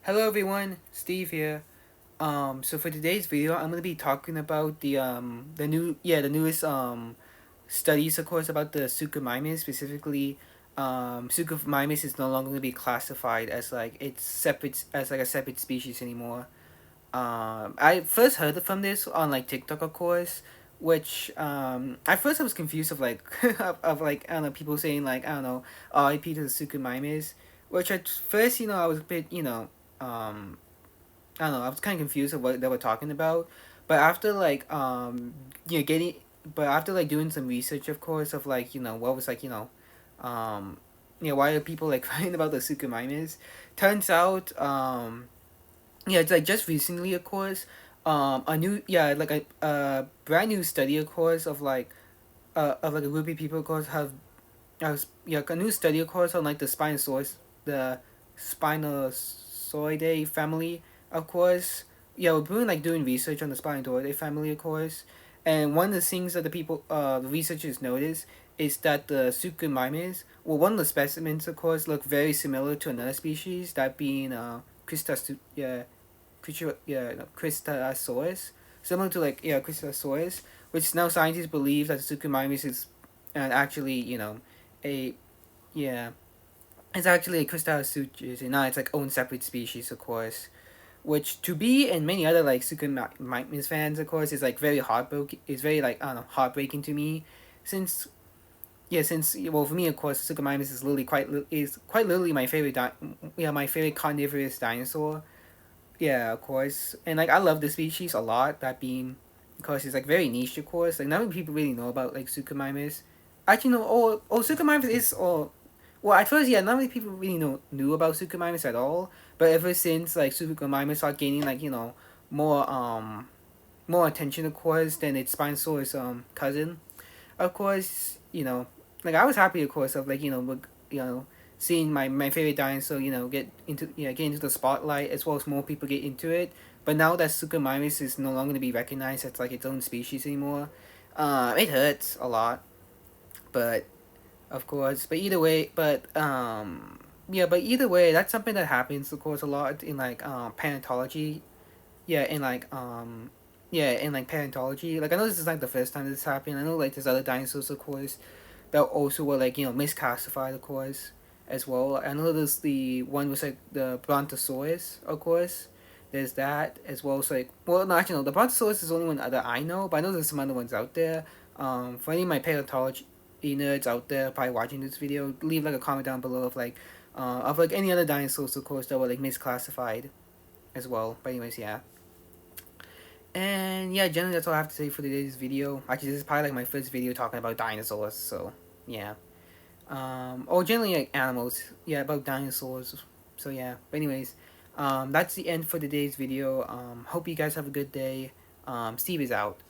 Hello everyone, Steve here. So for today's video, I'm gonna be talking about the newest studies, of course, about the Suchomimus. Specifically, Suchomimus is no longer gonna be classified as like it's separate as like a separate species anymore. I first heard from this on like TikTok, of course, which at first I was confused of like of like I don't know, people saying like I don't know, R.I.P. to the Suchomimus, which at first I was a bit um I don't know, I was kind of confused of what they were talking about, but after like getting but after like doing some research, of course, of like what was like um why are people like crying about the Suchomimus? Turns out it's like just recently, of course, a new like a brand new study, of course, of like a group of people, of course, have a new study, of course, on like the Spinosauridae family, of course. Yeah, we're doing like doing research on the Spinosauridae family, of course, and one of the things that the researchers noticed is that the Suchomimus, well, one of the specimens, of course, look very similar to another species, that being Cristasaurus, similar to like Cristasaurus, which now scientists believe that the Suchomimus is actually a yeah it's actually a Cristasaurus, and now it's like own separate species, of course. Which to be and many other like Suchomimus fans, of course, is like very heartbroken. Is very like I don't know, heartbreaking to me, since well, for me, of course, Suchomimus is literally quite literally my favorite my favorite carnivorous dinosaur. Yeah, of course. And like I love the species a lot, that being because it's like very niche, of course. Like not many people really know about like Suchomimus. Actually no, Suchomimus is well, at first, yeah, not many people really knew about Suchomimus at all. But ever since like Suchomimus started gaining like more more attention, of course, than its Spinosaurus cousin, of course, like I was happy, of course, of like seeing my favorite dinosaur get into the spotlight, as well as more people get into it. But now that Suchomimus is no longer to be recognized as like its own species anymore, it hurts a lot. But of course, but either way, that's something that happens, of course, a lot in like paleontology. Yeah, in like in like paleontology. Like I know this is like the first time this happened. I know like there's other dinosaurs, of course, that also were like misclassified, of course, as well. I know there's the one was like the Brontosaurus, of course. There's that as well. So like, well, no, actually, no. The Brontosaurus is the only one that I know, but I know there's some other ones out there. For any of my paleontology nerds out there probably watching this video, leave like a comment down below of like any other dinosaurs, of course, that were like misclassified as well. But anyways, yeah. And yeah, generally that's all I have to say for today's video. Actually, this is probably like my first video talking about dinosaurs, so yeah. Or generally like animals, yeah, about dinosaurs. So yeah. But anyways, that's the end for today's video. Hope you guys have a good day. Steve is out.